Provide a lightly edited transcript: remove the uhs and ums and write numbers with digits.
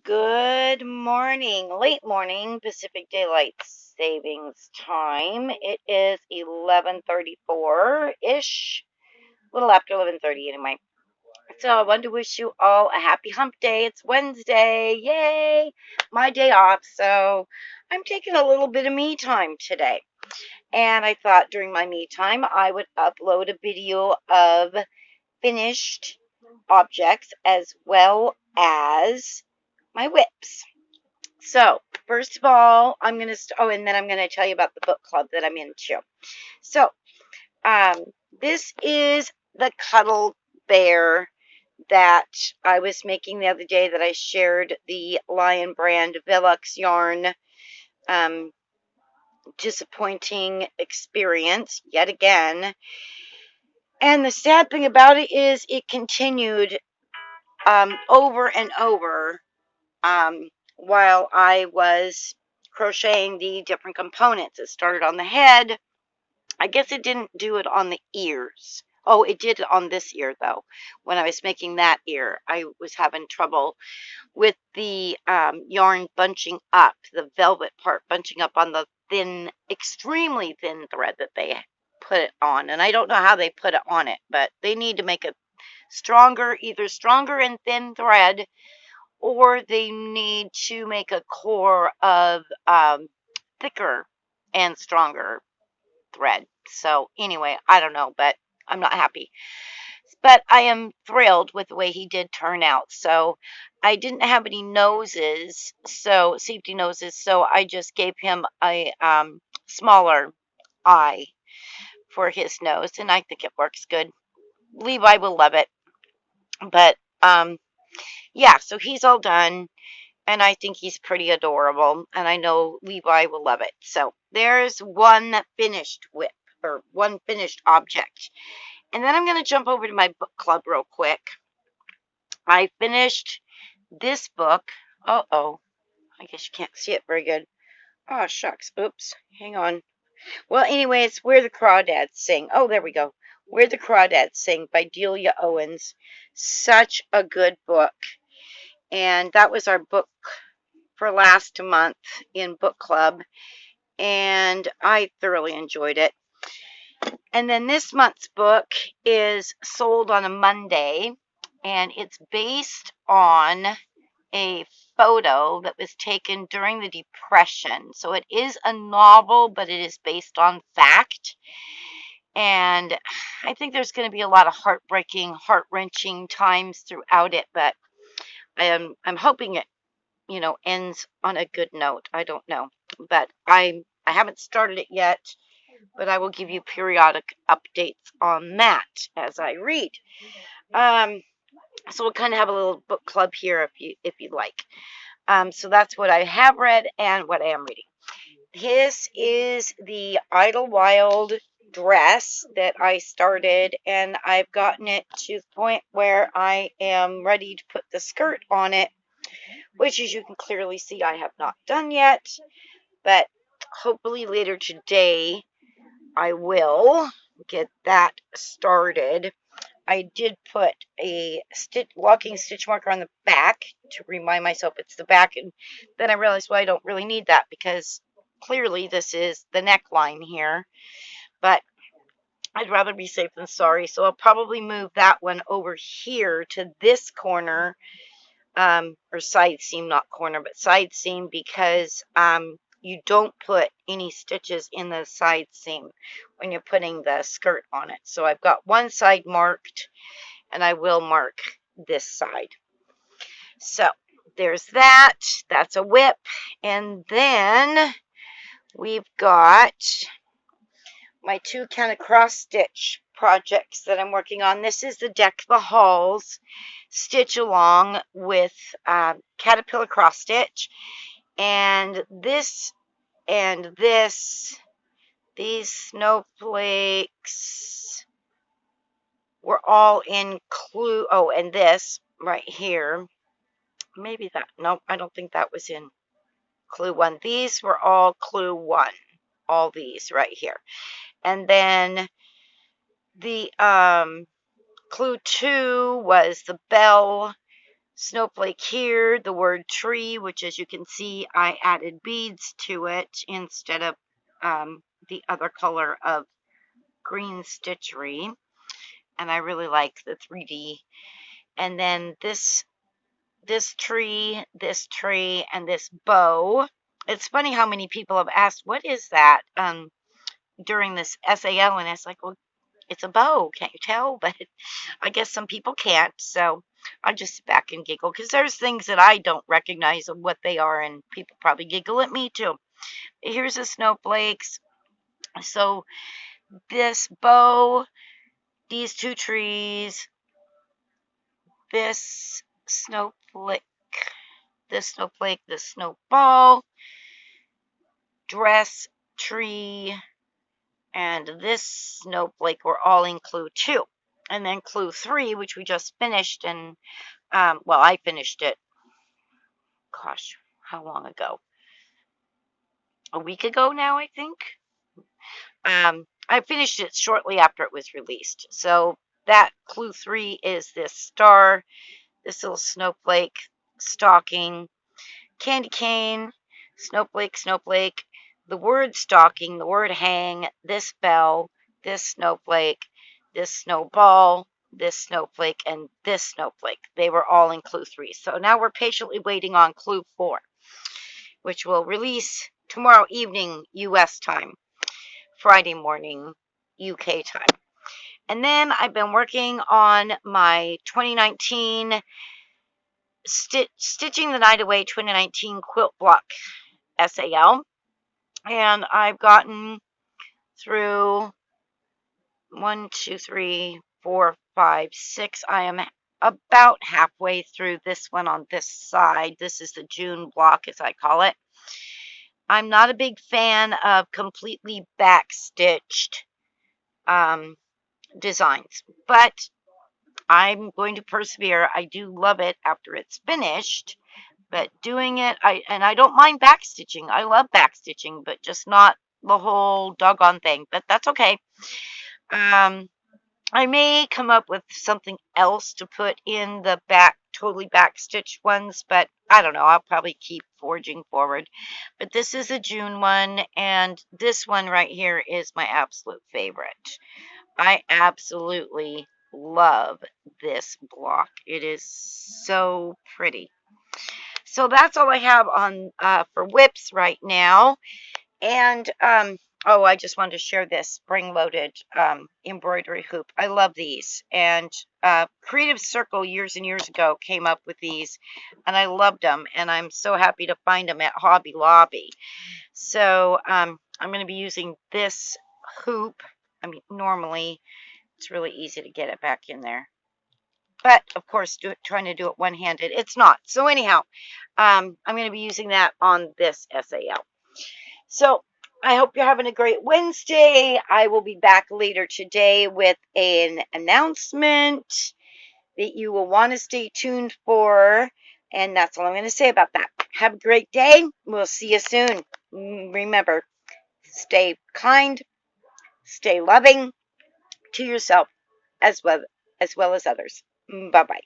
Good morning, late morning Pacific Daylight Savings Time. It is 11:34-ish, a little after 11:30 anyway. So I wanted to wish you all a happy hump day. It's Wednesday. Yay! My day off. So I'm taking a little bit of me time today. And I thought during my me time I would upload a video of finished objects as well as my whips. So, first of all, I'm going to, and then I'm going to tell you about the book club that I'm into. So, um, this is the cuddle bear that I was making the other day that I shared the Lion Brand Velux yarn disappointing experience yet again. And the sad thing about it is it continued over and over while I was crocheting the different components. It started on the head. I guess it didn't do it on the ears. Oh, it did it on this ear, though. When I was making that ear, I was having trouble with the yarn bunching up, the velvet part bunching up on the thin, extremely thin thread that they put it on. And I don't know how they put it on it, but they need to make it stronger, either stronger and thin thread, or they need to make a core of thicker and stronger thread. So anyway, I don't know, but I'm not happy. But I am thrilled with the way he did turn out. So I didn't have any noses, so safety noses, so I just gave him a smaller eye for his nose, and I think it works good. Levi will love it. But yeah, so he's all done. And I think he's pretty adorable, and I know Levi will love it. So there's one finished whip, or one finished object. And then I'm going to jump over to my book club real quick. I finished this book. Uh-oh. I guess you can't see it very good. Oh, shucks. Oops. Hang on. Well, anyway, it's Where the Crawdads Sing. Oh, there we go. Where the Crawdads Sing by Delia Owens. Such a good book. And that was our book for last month in book club, and I thoroughly enjoyed it. And then this month's book is sold on a Monday, and it's based on a photo that was taken during the Depression. So it is a novel, but it is based on fact. And I think there's going to be a lot of heartbreaking, heart-wrenching times throughout it, but I'm hoping it ends on a good note. I don't know, but I haven't started it yet, but I will give you periodic updates on that as I read. So we'll kind of have a little book club here if you'd like. So that's what I have read and what I am reading. This is the Idlewild dress that I started, and I've gotten it to the point where I am ready to put the skirt on it, which, as you can clearly see, I have not done yet, but hopefully later today I will get that started. I did put a walking stitch marker on the back to remind myself it's the back, and then I realized, well, I don't really need that because clearly this is the neckline here, but I'd rather be safe than sorry, so I'll probably move that one over here to this corner, or side seam, not corner, but side seam, because you don't put any stitches in the side seam when you're putting the skirt on it. So I've got one side marked, and I will mark this side. So there's that. That's a whip. And then we've got my two kind of cross stitch projects that I'm working on. This is the Deck the Halls stitch along with caterpillar cross stitch, and this and this, these snowflakes were all in clue. Oh, and this right here, maybe that, nope, I don't think that was in clue 1. These were all clue 1, all these right here. And then the clue 2 was the bell snowflake here, the word tree, which as you can see, I added beads to it instead of the other color of green stitchery. And I really like the 3D. And then this tree, and this bow. It's funny how many people have asked, what is that, during this SAL, and it's like, well, it's a bow, can't you tell? But I guess some people can't, so I just sit back and giggle, because there's things that I don't recognize of what they are, and people probably giggle at me too. Here's the snowflakes. So this bow, these two trees, this snowflake, this snowball, dress, tree, and this snowflake were all in clue 2. And then clue 3, which we just finished, and well, I finished it, gosh, how long ago? A week ago now, I think. I finished it shortly after it was released. So that clue 3 is this star, this little snowflake, stocking, candy cane, snowflake, the word stocking, the word hang, this bell, this snowflake, this snowball, this snowflake, and this snowflake. They were all in clue 3. So now we're patiently waiting on clue 4, which will release tomorrow evening US time, Friday morning UK time. And then I've been working on my 2019 Stitching the Night Away 2019 quilt block SAL. And I've gotten through 1, 2, 3, 4, 5, 6. I am about halfway through this one on this side. This is the June block, as I call it. I'm not a big fan of completely backstitched designs, but I'm going to persevere. I do love it after it's finished, but doing it, I don't mind backstitching. I love backstitching, but just not the whole doggone thing. But that's okay. I may come up with something else to put in the totally backstitched ones, but I don't know. I'll probably keep forging forward. But this is a June one, and this one right here is my absolute favorite. I absolutely love this block. It is so pretty. So that's all I have on for whips right now. And oh, I just wanted to share this spring-loaded embroidery hoop. I love these. And Creative Circle years and years ago came up with these, and I loved them. And I'm so happy to find them at Hobby Lobby. So I'm going to be using this hoop. I mean, normally it's really easy to get it back in there. But, of course, trying to do it one-handed, it's not. So, anyhow, I'm going to be using that on this SAL. So, I hope you're having a great Wednesday. I will be back later today with an announcement that you will want to stay tuned for. And that's all I'm going to say about that. Have a great day. We'll see you soon. Remember, stay kind, stay loving to yourself as well as others. Bye-bye.